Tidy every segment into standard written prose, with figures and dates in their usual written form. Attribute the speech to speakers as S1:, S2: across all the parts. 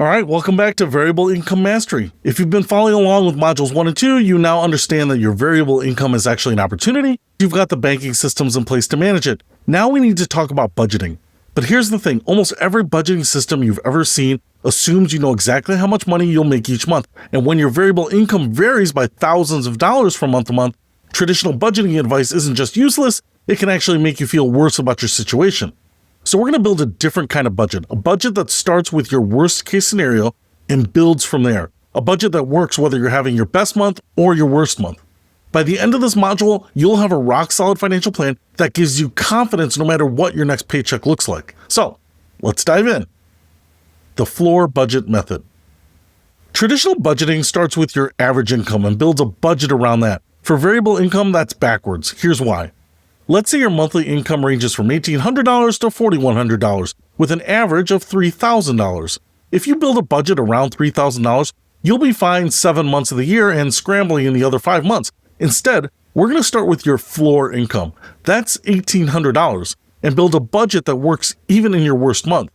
S1: All right, welcome back to Variable Income Mastery. If you've been following along with modules 1 and 2, you now understand that your variable income is actually an opportunity. You've got the banking systems in place to manage it. Now we need to talk about budgeting. But here's the thing, almost every budgeting system you've ever seen assumes you know exactly how much money you'll make each month. And when your variable income varies by thousands of dollars from month to month, traditional budgeting advice isn't just useless, it can actually make you feel worse about your situation. So we're going to build a different kind of budget, a budget that starts with your worst case scenario and builds from there. A budget that works whether you're having your best month or your worst month. By the end of this module, you'll have a rock-solid financial plan that gives you confidence no matter what your next paycheck looks like. So let's dive in. The floor budget method. Traditional budgeting starts with your average income and builds a budget around that. For variable income, that's backwards. Here's why. Let's say your monthly income ranges from $1,800 to $4,100 with an average of $3,000. If you build a budget around $3,000, you'll be fine 7 months of the year and scrambling in the other 5 months. Instead, we're going to start with your floor income. That's $1,800 and build a budget that works even in your worst month.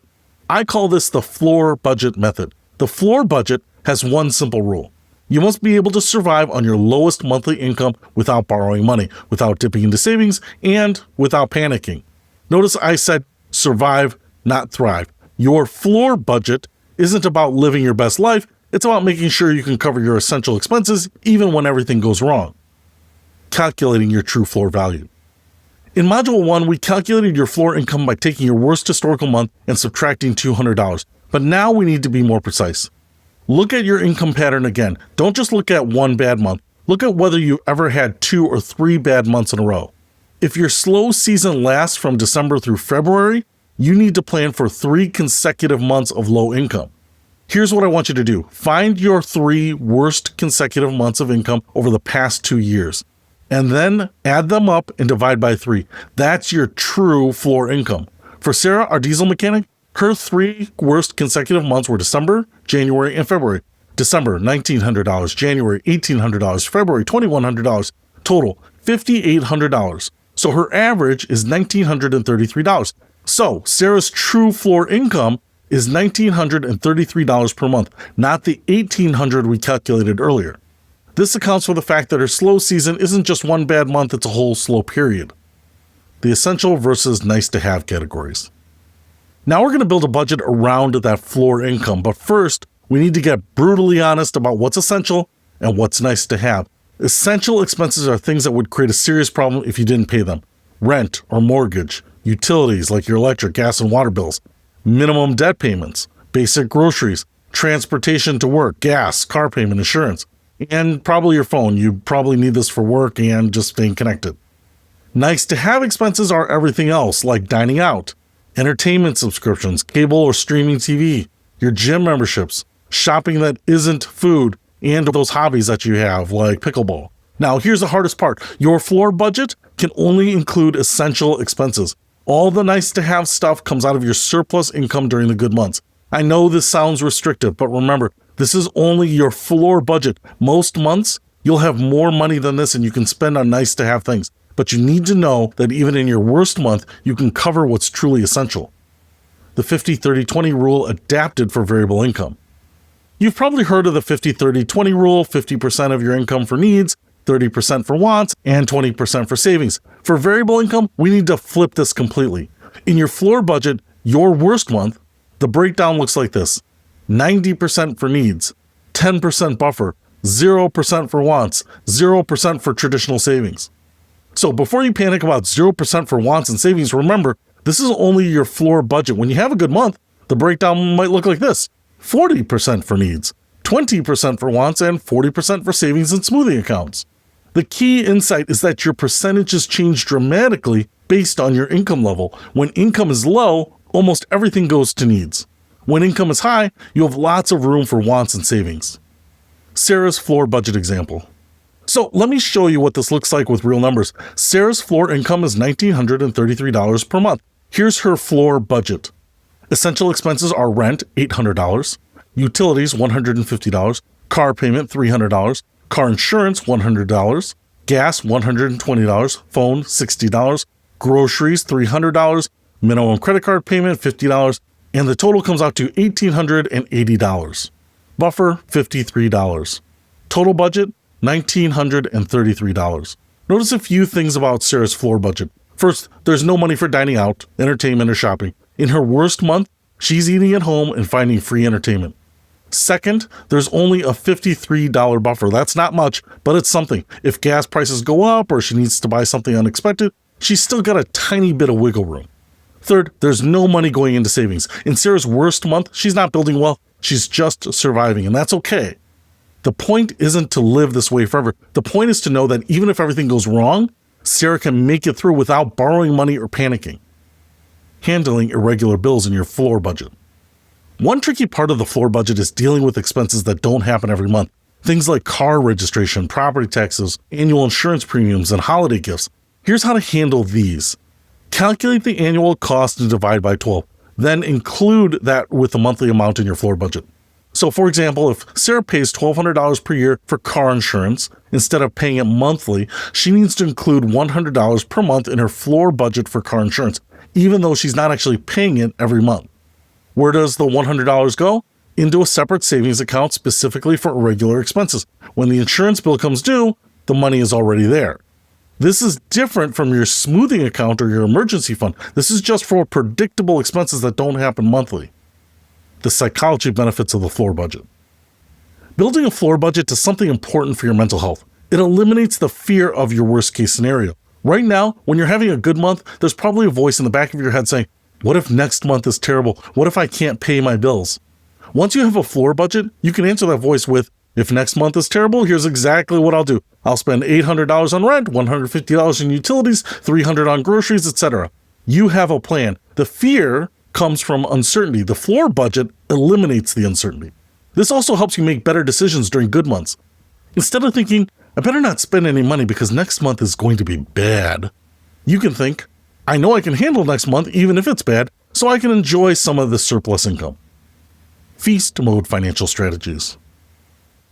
S1: I call this the floor budget method. The floor budget has one simple rule. You must be able to survive on your lowest monthly income without borrowing money, without dipping into savings, and without panicking. Notice I said survive, not thrive. Your floor budget isn't about living your best life, it's about making sure you can cover your essential expenses even when everything goes wrong. Calculating your true floor value. In Module 1, we calculated your floor income by taking your worst historical month and subtracting $200, but now we need to be more precise. Look at your income pattern again. Don't just look at one bad month. Look at whether you ever had 2 or 3 bad months in a row. If your slow season lasts from December through February, you need to plan for 3 consecutive months of low income. Here's what I want you to do. Find your 3 worst consecutive months of income over the past 2 years, and then add them up and divide by 3. That's your true floor income. For Sarah, our diesel mechanic, her 3 worst consecutive months were December, January, and February. December, $1,900. January, $1,800. February, $2,100. Total, $5,800. So her average is $1,933. So Sarah's true floor income is $1,933 per month, not the $1,800 we calculated earlier. This accounts for the fact that her slow season isn't just one bad month, it's a whole slow period. The essential versus nice to have categories. Now we're going to build a budget around that floor income, but first, we need to get brutally honest about what's essential and what's nice to have. Essential expenses are things that would create a serious problem if you didn't pay them. Rent or mortgage, utilities like your electric, gas, and water bills, minimum debt payments, basic groceries, transportation to work, gas, car payment, insurance, and probably your phone. You probably need this for work and just staying connected. Nice to have expenses are everything else, like dining out, entertainment subscriptions, cable or streaming TV, your gym memberships, shopping that isn't food, and those hobbies that you have, like pickleball. Now, here's the hardest part. Your floor budget can only include essential expenses. All the nice-to-have stuff comes out of your surplus income during the good months. I know this sounds restrictive, but remember, this is only your floor budget. Most months, you'll have more money than this and you can spend on nice-to-have things. But you need to know that even in your worst month, you can cover what's truly essential. The 50-30-20 rule adapted for variable income. You've probably heard of the 50-30-20 rule, 50% of your income for needs, 30% for wants, and 20% for savings. For variable income, we need to flip this completely. In your floor budget, your worst month, the breakdown looks like this. 90% for needs, 10% buffer, 0% for wants, 0% for traditional savings. So before you panic about 0% for wants and savings, remember, this is only your floor budget. When you have a good month, the breakdown might look like this. 40% for needs, 20% for wants, and 40% for savings and smoothing accounts. The key insight is that your percentages change dramatically based on your income level. When income is low, almost everything goes to needs. When income is high, you have lots of room for wants and savings. Sarah's floor budget example. So let me show you what this looks like with real numbers. Sarah's floor income is $1,933 per month. Here's her floor budget. Essential expenses are rent, $800, utilities, $150, car payment, $300, car insurance, $100, gas, $120, phone, $60, groceries, $300, minimum credit card payment, $50, and the total comes out to $1,880. Buffer, $53. Total budget, $1,933. Notice a few things about Sarah's floor budget. First, there's no money for dining out, entertainment, or shopping. In her worst month, she's eating at home and finding free entertainment. Second, there's only a $53 buffer. That's not much, but it's something. If gas prices go up or she needs to buy something unexpected, she's still got a tiny bit of wiggle room. Third, there's no money going into savings. In Sarah's worst month, she's not building wealth. She's just surviving, and that's okay. The point isn't to live this way forever. The point is to know that even if everything goes wrong, Sarah can make it through without borrowing money or panicking. Handling irregular bills in your floor budget. One tricky part of the floor budget is dealing with expenses that don't happen every month. Things like car registration, property taxes, annual insurance premiums, and holiday gifts. Here's how to handle these. Calculate the annual cost and divide by 12. Then include that with the monthly amount in your floor budget. So for example, if Sarah pays $1,200 per year for car insurance, instead of paying it monthly, she needs to include $100 per month in her floor budget for car insurance, even though she's not actually paying it every month. Where does the $100 go? Into a separate savings account specifically for irregular expenses. When the insurance bill comes due, the money is already there. This is different from your smoothing account or your emergency fund. This is just for predictable expenses that don't happen monthly. The psychology benefits of the floor budget. Building a floor budget is something important for your mental health. It eliminates the fear of your worst case scenario. Right now, when you're having a good month, there's probably a voice in the back of your head saying, what if next month is terrible? What if I can't pay my bills? Once you have a floor budget, you can answer that voice with, if next month is terrible, here's exactly what I'll do. I'll spend $800 on rent, $150 in utilities, $300 on groceries, etc. You have a plan. The fear comes from uncertainty. The floor budget eliminates the uncertainty. This also helps you make better decisions during good months. Instead of thinking, I better not spend any money because next month is going to be bad, you can think, I know I can handle next month even if it's bad, so I can enjoy some of the surplus income. Feast mode financial strategies.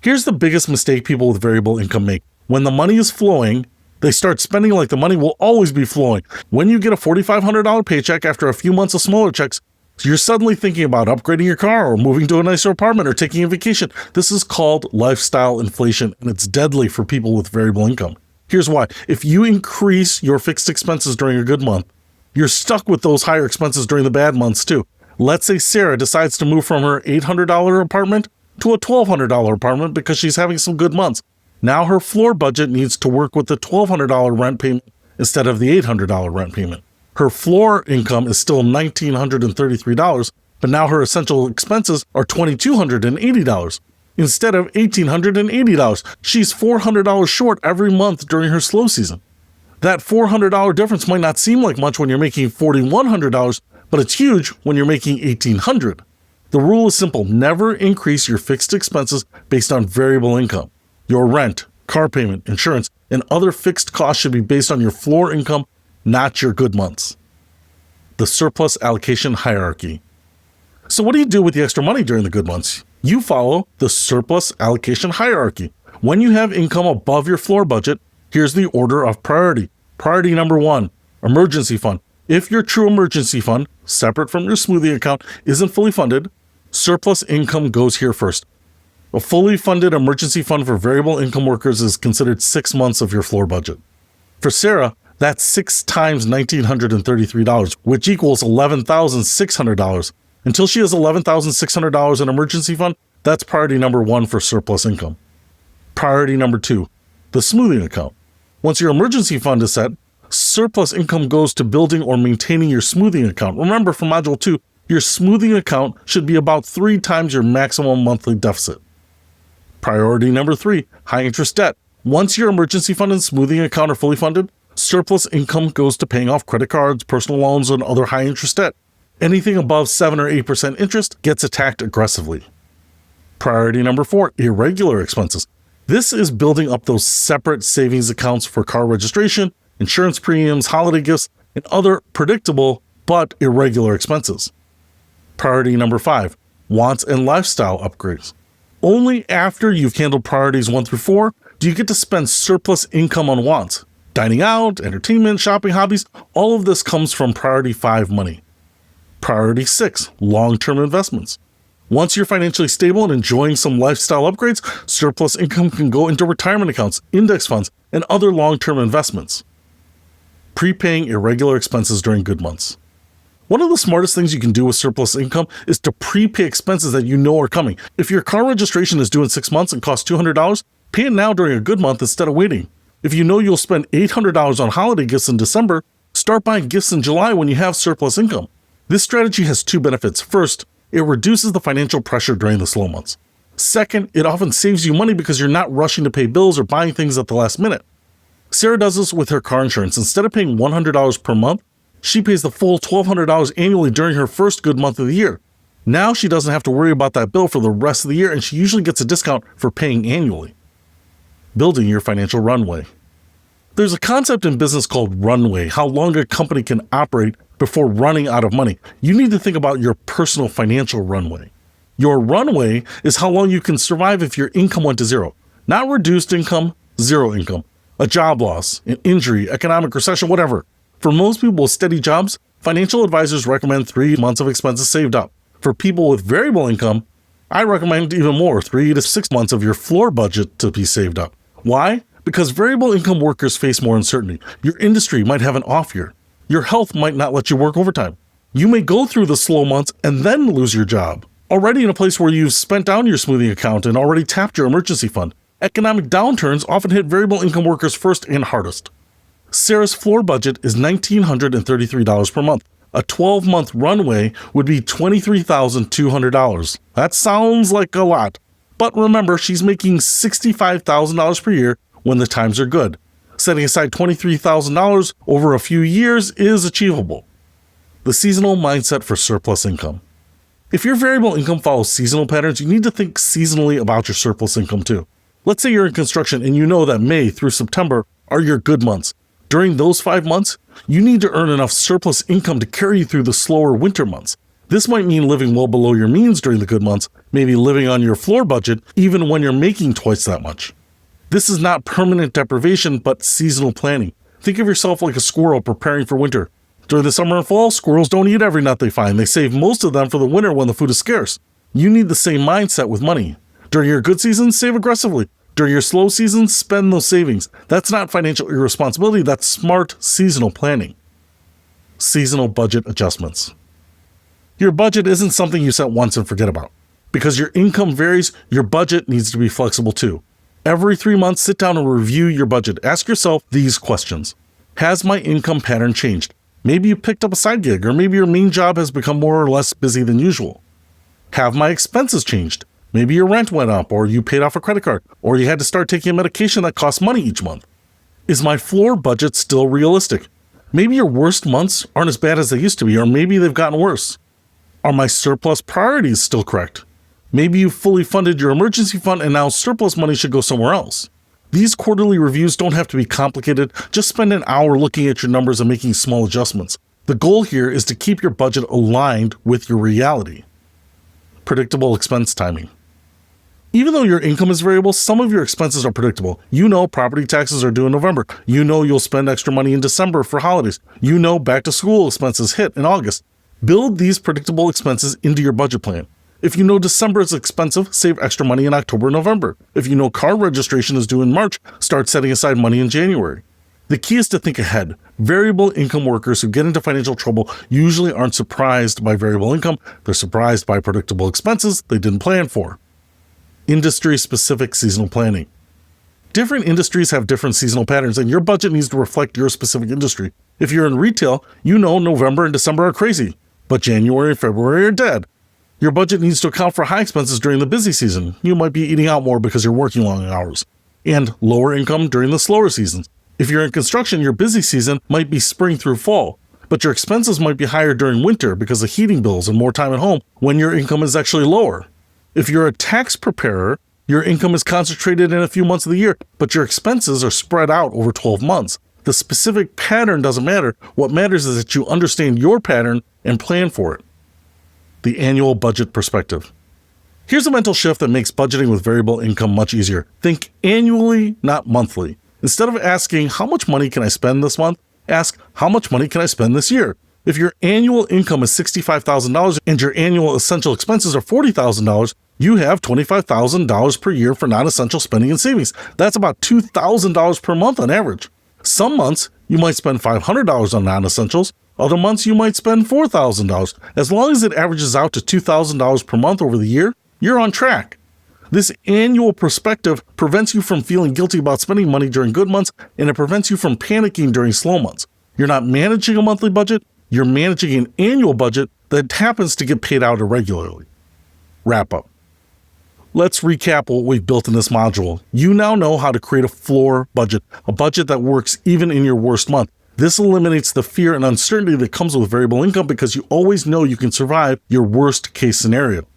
S1: Here's the biggest mistake people with variable income make. When the money is flowing, they start spending like the money will always be flowing. When you get a $4,500 paycheck after a few months of smaller checks, you're suddenly thinking about upgrading your car or moving to a nicer apartment or taking a vacation. This is called lifestyle inflation, and it's deadly for people with variable income. Here's why. If you increase your fixed expenses during a good month, you're stuck with those higher expenses during the bad months too. Let's say Sarah decides to move from her $800 apartment to a $1,200 apartment because she's having some good months. Now her floor budget needs to work with the $1,200 rent payment instead of the $800 rent payment. Her floor income is still $1,933, but now her essential expenses are $2,280. Instead of $1,880, she's $400 short every month during her slow season. That $400 difference might not seem like much when you're making $4,100, but it's huge when you're making $1,800. The rule is simple. Never increase your fixed expenses based on variable income. Your rent, car payment, insurance, and other fixed costs should be based on your floor income, not your good months. The surplus allocation hierarchy. So what do you do with the extra money during the good months? You follow the surplus allocation hierarchy. When you have income above your floor budget, here's the order of priority. Priority number 1, emergency fund. If your true emergency fund, separate from your smoothing account, isn't fully funded, surplus income goes here first. A fully funded emergency fund for variable income workers is considered 6 months of your floor budget. For Sarah, that's 6 times $1,933, which equals $11,600. Until she has $11,600 in emergency fund, that's priority number 1 for surplus income. Priority number 2, the smoothing account. Once your emergency fund is set, surplus income goes to building or maintaining your smoothing account. Remember from Module 2, your smoothing account should be about 3 times your maximum monthly deficit. Priority number 3, high interest debt. Once your emergency fund and smoothing account are fully funded, surplus income goes to paying off credit cards, personal loans, and other high interest debt. Anything above 7 or 8% interest gets attacked aggressively. Priority number 4, irregular expenses. This is building up those separate savings accounts for car registration, insurance premiums, holiday gifts, and other predictable but irregular expenses. Priority number 5, wants and lifestyle upgrades. Only after you've handled priorities 1 through 4 do you get to spend surplus income on wants. Dining out, entertainment, shopping, hobbies, all of this comes from priority 5 money. Priority 6, long-term investments. Once you're financially stable and enjoying some lifestyle upgrades, surplus income can go into retirement accounts, index funds, and other long-term investments. Prepaying irregular expenses during good months. One of the smartest things you can do with surplus income is to prepay expenses that you know are coming. If your car registration is due in 6 months and costs $200, pay it now during a good month instead of waiting. If you know you'll spend $800 on holiday gifts in December, start buying gifts in July when you have surplus income. This strategy has two benefits. First, it reduces the financial pressure during the slow months. Second, it often saves you money because you're not rushing to pay bills or buying things at the last minute. Sarah does this with her car insurance. Instead of paying $100 per month, she pays the full $1,200 annually during her first good month of the year. Now she doesn't have to worry about that bill for the rest of the year, and she usually gets a discount for paying annually. Building your financial runway. There's a concept in business called runway, how long a company can operate before running out of money. You need to think about your personal financial runway. Your runway is how long you can survive if your income went to zero. Not reduced income, zero income. A job loss, an injury, economic recession, whatever. For most people with steady jobs, financial advisors recommend 3 months of expenses saved up. For people with variable income, I recommend even more, 3 to 6 months of your floor budget to be saved up. Why? Because variable income workers face more uncertainty. Your industry might have an off year. Your health might not let you work overtime. You may go through the slow months and then lose your job. Already in a place where you've spent down your smoothing account and already tapped your emergency fund. Economic downturns often hit variable income workers first and hardest. Sarah's floor budget is $1,933 per month. A 12-month runway would be $23,200. That sounds like a lot. But remember, she's making $65,000 per year when the times are good. Setting aside $23,000 over a few years is achievable. The seasonal mindset for surplus income. If your variable income follows seasonal patterns, you need to think seasonally about your surplus income too. Let's say you're in construction and you know that May through September are your good months. During those 5 months, you need to earn enough surplus income to carry you through the slower winter months. This might mean living well below your means during the good months, maybe living on your floor budget even when you're making twice that much. This is not permanent deprivation, but seasonal planning. Think of yourself like a squirrel preparing for winter. During the summer and fall, squirrels don't eat every nut they find. They save most of them for the winter when the food is scarce. You need the same mindset with money. During your good seasons, save aggressively. During your slow seasons, spend those savings. That's not financial irresponsibility, that's smart seasonal planning. Seasonal budget adjustments. Your budget isn't something you set once and forget about. Because your income varies, your budget needs to be flexible too. Every 3 months, sit down and review your budget. Ask yourself these questions. Has my income pattern changed? Maybe you picked up a side gig, or maybe your main job has become more or less busy than usual. Have my expenses changed? Maybe your rent went up, or you paid off a credit card, or you had to start taking a medication that costs money each month. Is my floor budget still realistic? Maybe your worst months aren't as bad as they used to be, or maybe they've gotten worse. Are my surplus priorities still correct? Maybe you fully funded your emergency fund and now surplus money should go somewhere else. These quarterly reviews don't have to be complicated. Just spend an hour looking at your numbers and making small adjustments. The goal here is to keep your budget aligned with your reality. Predictable expense timing. Even though your income is variable, some of your expenses are predictable. You know property taxes are due in November. You know you'll spend extra money in December for holidays. You know back to school expenses hit in August. Build these predictable expenses into your budget plan. If you know December is expensive, save extra money in October and November. If you know car registration is due in March, start setting aside money in January. The key is to think ahead. Variable income workers who get into financial trouble usually aren't surprised by variable income. They're surprised by predictable expenses they didn't plan for. Industry-specific seasonal planning. Different industries have different seasonal patterns, and your budget needs to reflect your specific industry. If you're in retail, you know November and December are crazy, but January and February are dead. Your budget needs to account for high expenses during the busy season. You might be eating out more because you're working long hours. And lower income during the slower seasons. If you're in construction, your busy season might be spring through fall, but your expenses might be higher during winter because of heating bills and more time at home when your income is actually lower. If you're a tax preparer, your income is concentrated in a few months of the year, but your expenses are spread out over 12 months. The specific pattern doesn't matter. What matters is that you understand your pattern and plan for it. The annual budget perspective. Here's a mental shift that makes budgeting with variable income much easier. Think annually, not monthly. Instead of asking, how much money can I spend this month? Ask, how much money can I spend this year? If your annual income is $65,000 and your annual essential expenses are $40,000, you have $25,000 per year for non-essential spending and savings. That's about $2,000 per month on average. Some months, you might spend $500 on non-essentials. Other months, you might spend $4,000. As long as it averages out to $2,000 per month over the year, you're on track. This annual perspective prevents you from feeling guilty about spending money during good months, and it prevents you from panicking during slow months. You're not managing a monthly budget, you're managing an annual budget that happens to get paid out irregularly. Wrap up. Let's recap what we've built in this module. You now know how to create a floor budget, a budget that works even in your worst month. This eliminates the fear and uncertainty that comes with variable income because you always know you can survive your worst case scenario.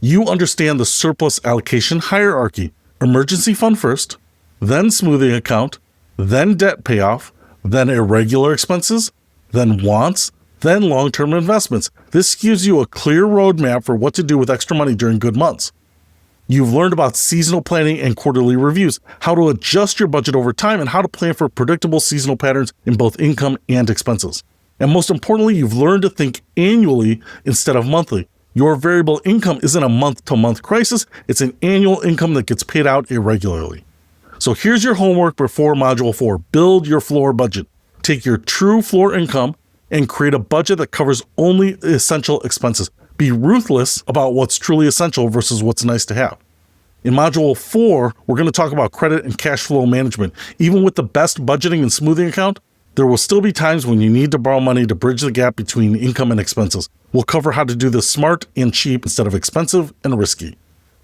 S1: You understand the surplus allocation hierarchy: emergency fund first, then smoothing account, then debt payoff, then irregular expenses, then wants, then long-term investments. This gives you a clear roadmap for what to do with extra money during good months. You've learned about seasonal planning and quarterly reviews, how to adjust your budget over time, and how to plan for predictable seasonal patterns in both income and expenses. And most importantly, you've learned to think annually instead of monthly. Your variable income isn't a month-to-month crisis, it's an annual income that gets paid out irregularly. So here's your homework before Module 4. Build your floor budget. Take your true floor income and create a budget that covers only essential expenses. Be ruthless about what's truly essential versus what's nice to have. In Module 4, we're going to talk about credit and cash flow management. Even with the best budgeting and smoothing account, there will still be times when you need to borrow money to bridge the gap between income and expenses. We'll cover how to do this smart and cheap instead of expensive and risky.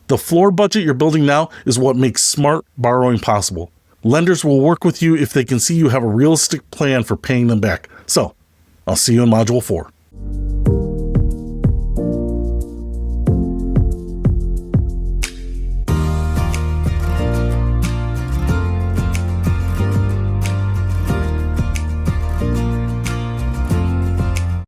S1: The floor budget you're building now is what makes smart borrowing possible. Lenders will work with you if they can see you have a realistic plan for paying them back. So, I'll see you in Module 4.